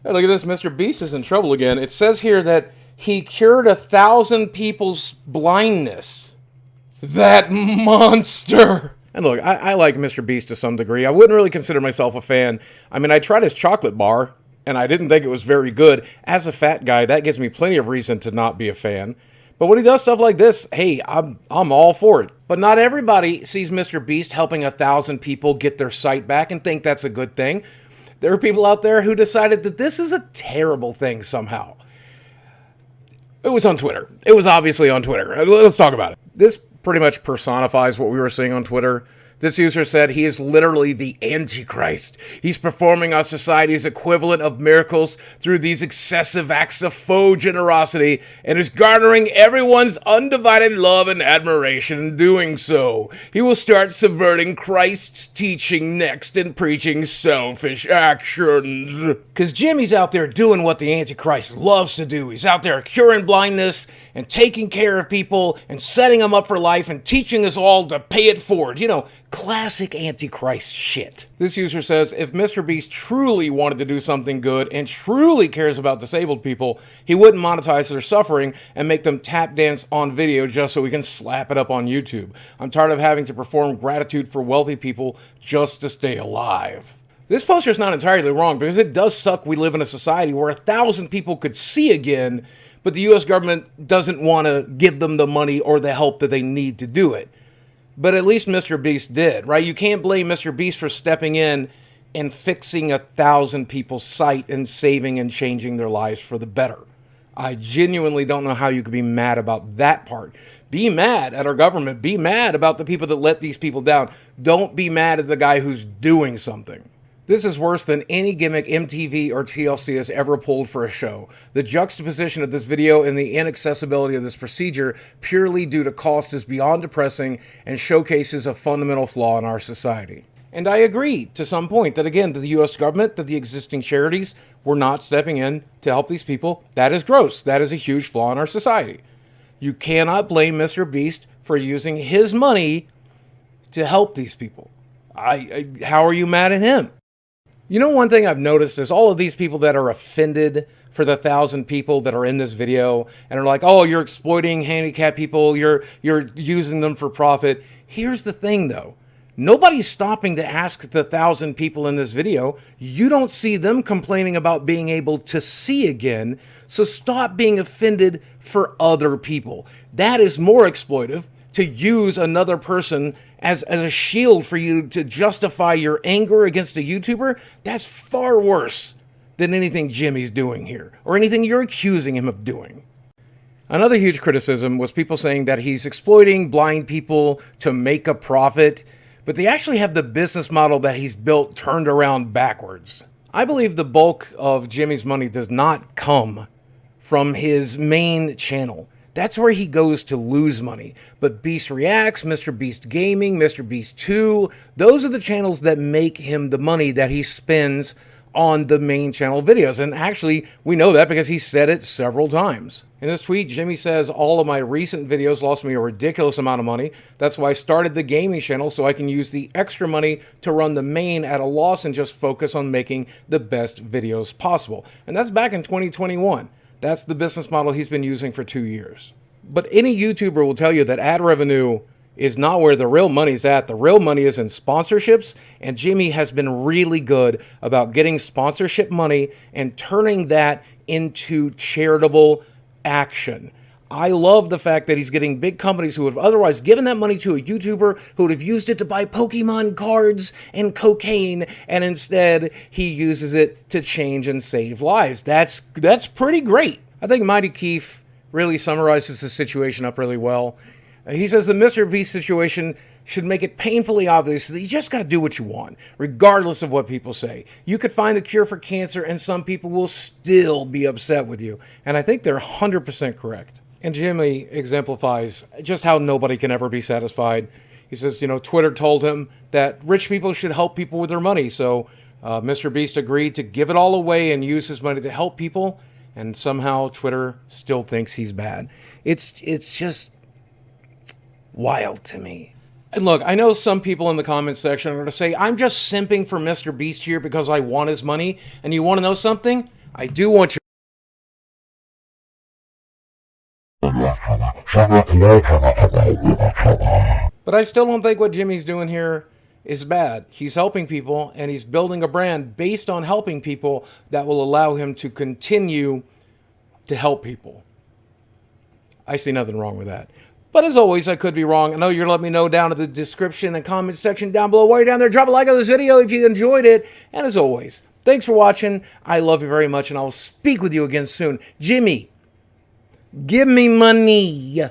Hey, look at this. Mr. Beast is in trouble again. It says here that he cured 1,000 people's blindness. That monster! And look, I like Mr. Beast to some degree. I wouldn't really consider myself a fan. I mean, I tried his chocolate bar, and I didn't think it was very good. As a fat guy, that gives me plenty of reason to not be a fan. But when he does stuff like this, hey, I'm all for it. But not everybody sees Mr. Beast helping 1,000 people get their sight back and think that's a good thing. There are people out there who decided that this is a terrible thing somehow. It was on Twitter. It was obviously on Twitter. Let's talk about it. This pretty much personifies what we were seeing on Twitter. This user said he is literally the Antichrist. He's performing our society's equivalent of miracles through these excessive acts of faux generosity and is garnering everyone's undivided love and admiration in doing so. He will start subverting Christ's teaching next and preaching selfish actions. Because Jimmy's out there doing what the Antichrist loves to do. He's out there curing blindness and taking care of people and setting them up for life and teaching us all to pay it forward. You know, classic Antichrist shit. This user says, if Mr. Beast truly wanted to do something good and truly cares about disabled people, he wouldn't monetize their suffering and make them tap dance on video just so we can slap it up on YouTube. I'm tired of having to perform gratitude for wealthy people just to stay alive. This poster is not entirely wrong because it does suck we live in a society where 1,000 people could see again, but the U.S. government doesn't want to give them the money or the help that they need to do it. But at least Mr. Beast did, right? You can't blame Mr. Beast for stepping in and fixing 1,000 people's sight and saving and changing their lives for the better. I genuinely don't know how you could be mad about that part. Be mad at our government. Be mad about the people that let these people down. Don't be mad at the guy who's doing something. This is worse than any gimmick MTV or TLC has ever pulled for a show. The juxtaposition of this video and the inaccessibility of this procedure purely due to cost is beyond depressing and showcases a fundamental flaw in our society. And I agree to some point that, again, to the U.S. government, that the existing charities were not stepping in to help these people. That is gross. That is a huge flaw in our society. You cannot blame Mr. Beast for using his money to help these people. How are you mad at him? You know, one thing I've noticed is all of these people that are offended for the 1,000 people that are in this video and are like, oh, you're exploiting handicapped people, you're using them for profit. Here's the thing, though. Nobody's stopping to ask the 1,000 people in this video. You don't see them complaining about being able to see again, so stop being offended for other people. That is more exploitive, to use another person as a shield for you to justify your anger against a YouTuber. That's far worse than anything Jimmy's doing here, or anything you're accusing him of doing. Another huge criticism was people saying that he's exploiting blind people to make a profit, but they actually have the business model that he's built turned around backwards. I believe the bulk of Jimmy's money does not come from his main channel. That's where he goes to lose money. But Beast Reacts, Mr. Beast Gaming, Mr. Beast 2, those are the channels that make him the money that he spends on the main channel videos. And actually, we know that because he said it several times. In this tweet, Jimmy says, all of my recent videos lost me a ridiculous amount of money. That's why I started the gaming channel, so I can use the extra money to run the main at a loss and just focus on making the best videos possible. And that's back in 2021. That's the business model he's been using for 2 years. But any YouTuber will tell you that ad revenue is not where the real money's at. The real money is in sponsorships, and Jimmy has been really good about getting sponsorship money and turning that into charitable action. I love the fact that he's getting big companies who have otherwise given that money to a YouTuber who would have used it to buy Pokemon cards and cocaine, and instead he uses it to change and save lives. That's pretty great. I think Mighty Keef really summarizes the situation up really well. He says the Mr. Beast situation should make it painfully obvious that you just got to do what you want, regardless of what people say. You could find the cure for cancer, and some people will still be upset with you. And I think they're 100% correct. And Jimmy exemplifies just how nobody can ever be satisfied. He says, you know, Twitter told him that rich people should help people with their money. So Mr. Beast agreed to give it all away and use his money to help people. And somehow Twitter still thinks he's bad. It's just wild to me. And look, I know some people in the comment section are going to say, I'm just simping for Mr. Beast here because I want his money. And you want to know something? I do want your... But I still don't think what Jimmy's doing here is bad. He's helping people, and he's building a brand based on helping people that will allow him to continue to help people. I see nothing wrong with that. But as always, I could be wrong. I know you're going to let me know down in the description and comment section down below. While you're down there, drop a like on this video if you enjoyed it. And as always, thanks for watching. I love you very much, and I'll speak with you again soon. Jimmy, give me money.